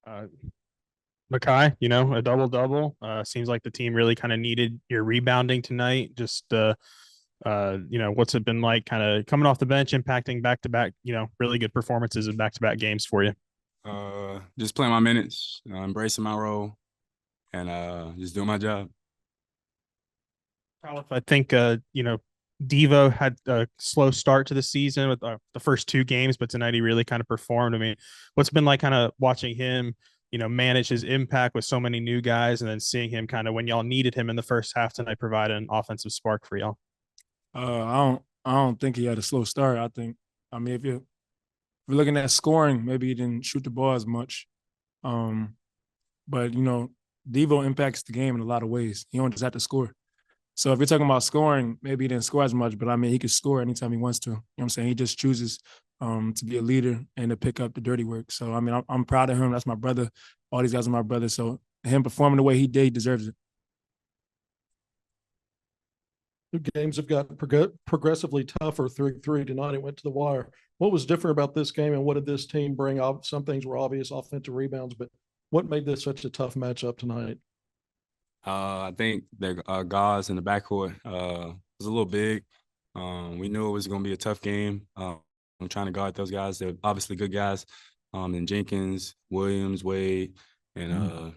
Uh, Makhi, a double double. Seems like the team really kind of needed your rebounding tonight. Just what's it been like kind of coming off the bench, impacting back to back, really good performances in back to back games for you? Just playing my minutes, embracing my role, and just doing my job. Khalif, I think Devo had a slow start to the season with the first two games, but tonight he really kind of performed. I mean, what's it been like kind of watching him, manage his impact with so many new guys, and then seeing him kind of when y'all needed him in the first half tonight provide an offensive spark for y'all? I don't think he had a slow start. I mean, if you're looking at scoring, maybe he didn't shoot the ball as much. Um, but Devo impacts the game in a lot of ways. He don't just have to score. So if you're talking about scoring, maybe he didn't score as much, but I mean, he could score anytime he wants to. You know what I'm saying? He just chooses to be a leader and to pick up the dirty work. So, I mean, I'm proud of him. That's my brother. All these guys are my brothers. So him performing the way he did, he deserves it. The games have gotten progressively tougher through three. Tonight it went to the wire. What was different about this game, and what did this team bring? Some things were obvious, offensive rebounds, but what made this such a tough matchup tonight? I think the guards in the backcourt was a little big. We knew it was going to be a tough game. I'm trying to guard those guys. They're obviously good guys. And Jenkins, Williams, Wade, and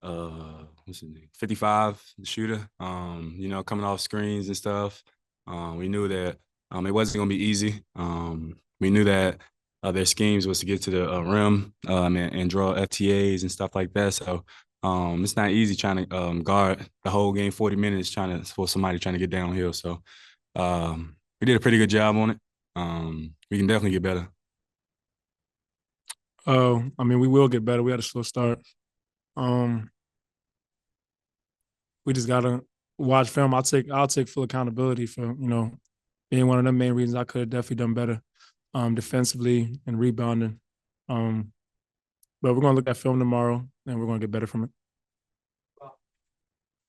what's his name? 55, the shooter. Coming off screens and stuff. We knew that it wasn't going to be easy. We knew that their schemes was to get to the rim and draw FTAs and stuff like that. So it's not easy trying to guard the whole game, 40 minutes for somebody trying to get downhill. So we did a pretty good job on it. We can definitely get better. Oh, I mean, we will get better. We had a slow start. We just gotta watch film. I'll take full accountability for being one of the main reasons I could have definitely done better defensively and rebounding. Um, but we're gonna look at film tomorrow and we're gonna get better from it.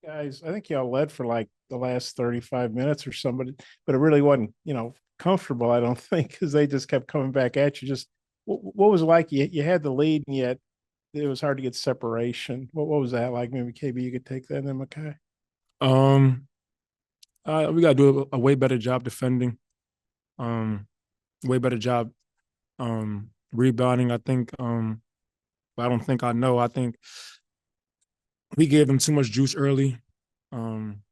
Guys, I think y'all led for like the last 35 minutes or somebody, but it really wasn't, comfortable, I don't think, because they just kept coming back at you. Just what was it like? You had the lead, and yet it was hard to get separation. What was that like? Maybe KB, you could take that, and then Makhi. Um, we gotta do a way better job defending. Way better job rebounding. I think. I don't think I know. I think we gave them too much juice early. Um,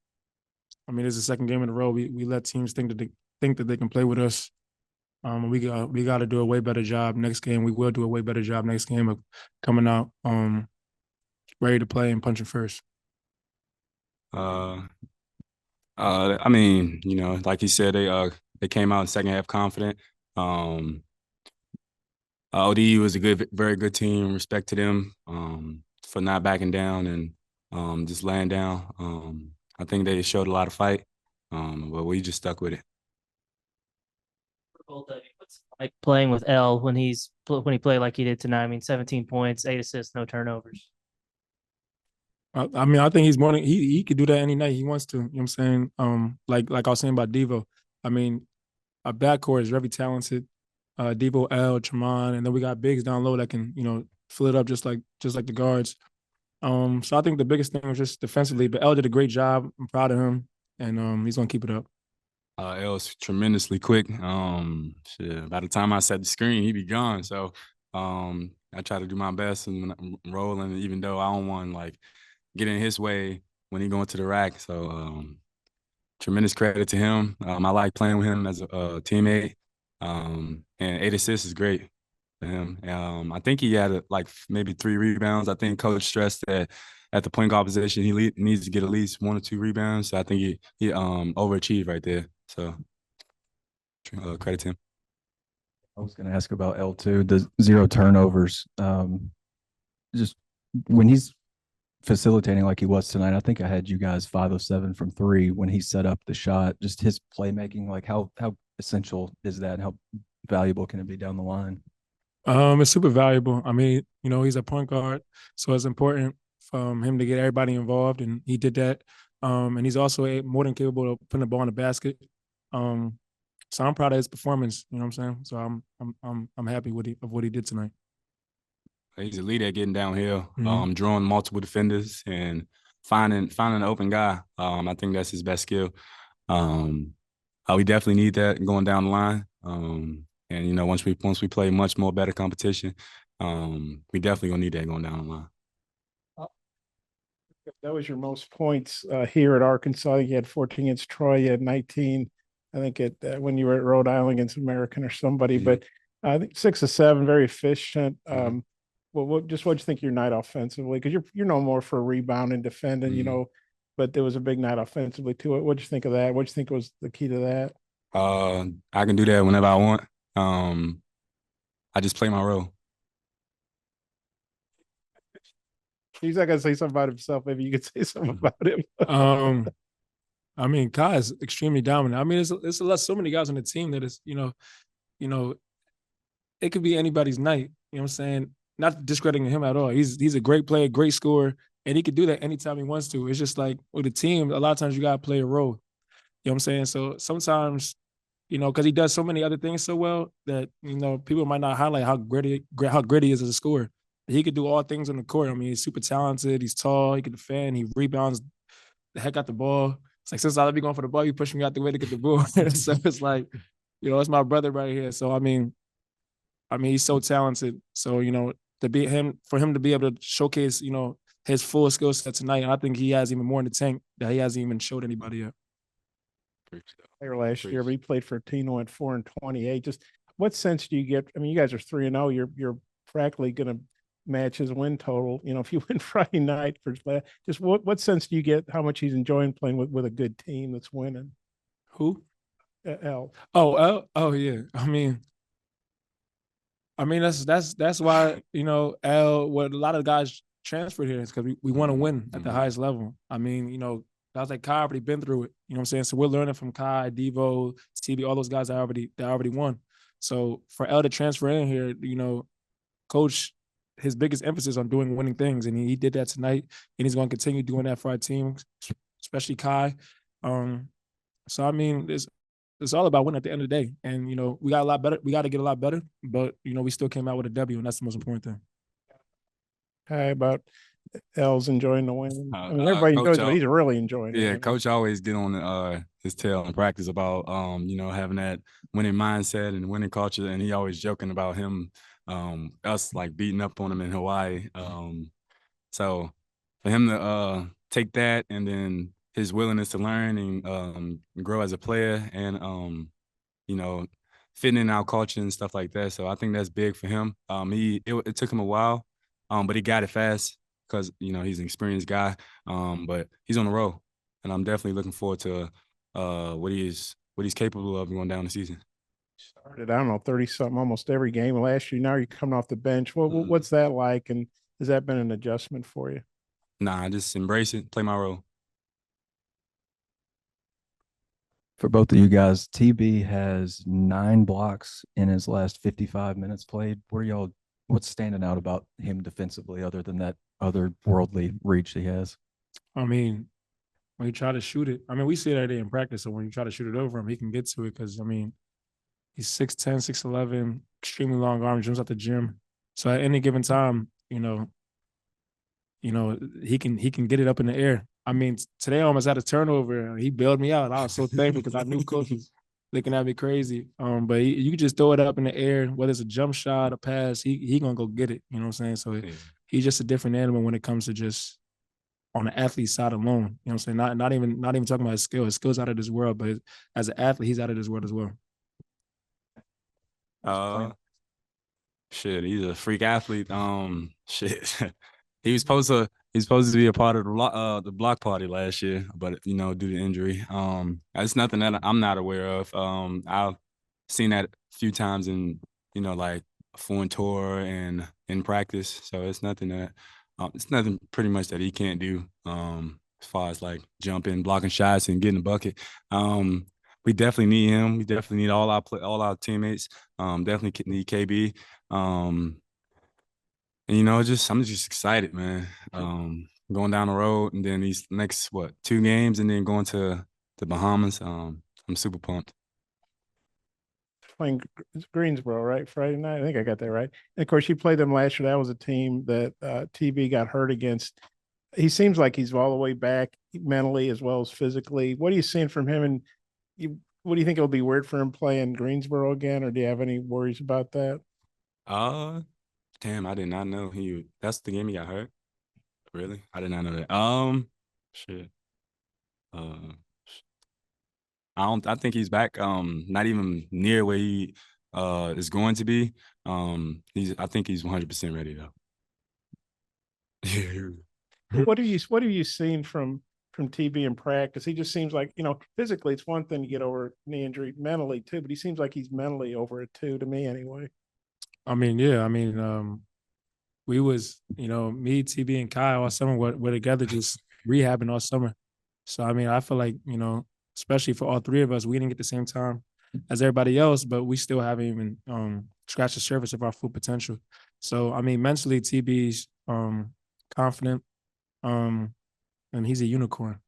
I mean, it's the second game in a row. We let teams think that they can play with us. We got to do a way better job next game. We will do a way better job next game of coming out ready to play and punching first. Uh, I mean, like you said, they came out in the second half confident. ODE was a very good team. Respect to them for not backing down and just laying down. I think they showed a lot of fight, but we just stuck with it. Both of you. What's it like playing with L when he played like he did tonight? I mean, 17 points, 8 assists, no turnovers. I mean, I think he's more than he could do that any night he wants to. You know what I'm saying? Like I was saying about Devo. I mean, our backcourt is very talented. Devo, L, Tremont, and then we got bigs down low that can fill it up just like the guards. So I think the biggest thing was just defensively. But L did a great job. I'm proud of him, and he's gonna keep it up. L's tremendously quick. By the time I set the screen, he'd be gone. So I try to do my best and rolling, even though I don't want like get in his way when he going to the rack. So tremendous credit to him. I like playing with him as a teammate. And 8 assists is great for him. I think he had like maybe 3 rebounds. I think coach stressed that at the point guard position, he needs to get at least 1 or 2 rebounds. So I think he overachieved right there. So credit to him. I was going to ask about L2, the 0 turnovers. Just when he's facilitating like he was tonight, I think I had you guys 5 of 7 from 3 when he set up the shot. Just his playmaking, like how essential is that, and how valuable can it be down the line? It's super valuable. I mean, he's a point guard, so it's important for him to get everybody involved, and he did that. And he's also more than capable of putting the ball in the basket. So I'm proud of his performance. You know what I'm saying? So I'm happy with of what he did tonight. He's a leader at getting downhill, Mhm. drawing multiple defenders and finding an open guy. I think that's his best skill. Um, we definitely need that going down the line. And once we play much more better competition, we definitely gonna need that going down the line. That was your most points here at Arkansas. You had 14 against Troy. You had 19, I think, when you were at Rhode Island against American or somebody. Mhm. But I think 6 of 7, very efficient. Mhm. Well, what do you think your night offensively? Because you're no more for rebound and defending, Mhm. But there was a big night offensively too. What do you think of that? What do you think was the key to that? I can do that whenever I want. I just play my role. He's not gonna say something about himself. Maybe you could say something about him. I mean, Kai is extremely dominant. I mean, it's so many guys on the team that is, you know, it could be anybody's night. You know what I'm saying? Not discrediting him at all. He's a great player, great scorer, and he could do that anytime he wants to. It's just like with the team, a lot of times you gotta play a role. You know what I'm saying? So sometimes, because he does so many other things so well that people might not highlight how great he is as a scorer. He could do all things on the court. I mean, he's super talented. He's tall. He can defend. He rebounds the heck out the ball. It's like since I be going for the ball, you push me out the way to get the ball. So it's like, it's my brother right here. So I mean, he's so talented. So for him to be able to showcase, his full skill set tonight, I think he has even more in the tank that he hasn't even showed anybody yet. Player last year, but he played for a team who went 4-28. Just what sense do you get? I mean, you guys are 3-0. You're practically going to match his win total. If you win Friday night for just what sense do you get? How much he's enjoying playing with a good team that's winning? Who? L. Oh yeah. I mean that's why what a lot of guys transferred here is because we want to win at the highest level. I mean, guys like Kai already been through it. You know what I'm saying? So we're learning from Kai, Devo, TB, all those guys that already won. So for L to transfer in here, coach, his biggest emphasis on doing winning things, and he did that tonight, and he's going to continue doing that for our team, especially Kai. So I mean, it's all about winning at the end of the day, and we got a lot better. We got to get a lot better, but we still came out with a W, and that's the most important thing. Hi, about L's enjoying the win. I mean, everybody enjoys it, but he's really enjoying it. Yeah, coach always get on his tail in practice about having that winning mindset and winning culture, and he always joking about him us like beating up on him in Hawaii. So for him to take that and then his willingness to learn and grow as a player and fitting in our culture and stuff like that. So I think that's big for him. It took him a while, but he got it fast because he's an experienced guy. But he's on the road, and I'm definitely looking forward to what he's capable of going down the season. Started, I don't know, 30 something almost every game last year. Now you're coming off the bench. What's that like? And has that been an adjustment for you? Nah, I just embrace it, play my role. For both of you guys, TB has 9 blocks in his last 55 minutes played. What's standing out about him defensively other than that otherworldly reach he has? I mean, when you try to shoot it, I mean, we see it every day in practice. So when you try to shoot it over him, he can get to it because, I mean, he's 6'10", 6'11", extremely long arms, jumps out the gym. So at any given time, he can get it up in the air. I mean, today I almost had a turnover. He bailed me out. I was so thankful because I knew coach was looking at me crazy. But you can just throw it up in the air, whether it's a jump shot, a pass, he gonna go get it. You know what I'm saying? So he's just a different animal when it comes to just on the athlete side alone. You know what I'm saying? Not even talking about his skill. His skill's out of this world, but as an athlete, he's out of this world as well. Shit, he's a freak athlete. Shit, he's supposed to be a part of the block party last year, but due to injury, it's nothing that I'm not aware of. I've seen that a few times in like a foreign tour and in practice, so it's nothing pretty much that he can't do. As far as like jumping, blocking shots, and getting a bucket. We definitely need him. We definitely need all our teammates. Definitely need KB. And I'm just excited, man. Going down the road and then these next 2 games and then going to the Bahamas. I'm super pumped. playing Greensboro, right? Friday night. I think I got that right. And of course, you played them last year. That was a team that TB got hurt against. He seems like he's all the way back mentally as well as physically. What are you seeing from him? And what do you think it'll be weird for him playing Greensboro again, or do you have any worries about that? Damn, I did not know that's the game he got hurt. Really? I did not know that. Shit. I think he's back. Not even near where he is going to be. I think he's 100% ready though. What have you seen from TB in practice? He just seems like, physically it's one thing to get over knee injury, mentally too, but he seems like he's mentally over it too, to me anyway. I mean, yeah, we was, me, TB, and Kyle all summer we're together just rehabbing all summer. So I feel like, especially for all three of us, we didn't get the same time as everybody else, but we still haven't even scratched the surface of our full potential. So mentally, TB's confident, and he's a unicorn.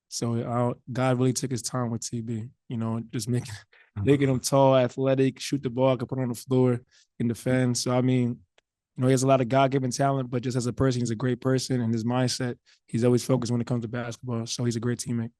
So God really took his time with TB, just making him tall, athletic, shoot the ball, can put on the floor, and defend. So he has a lot of God-given talent, but just as a person, he's a great person, and his mindset, he's always focused when it comes to basketball. So he's a great teammate.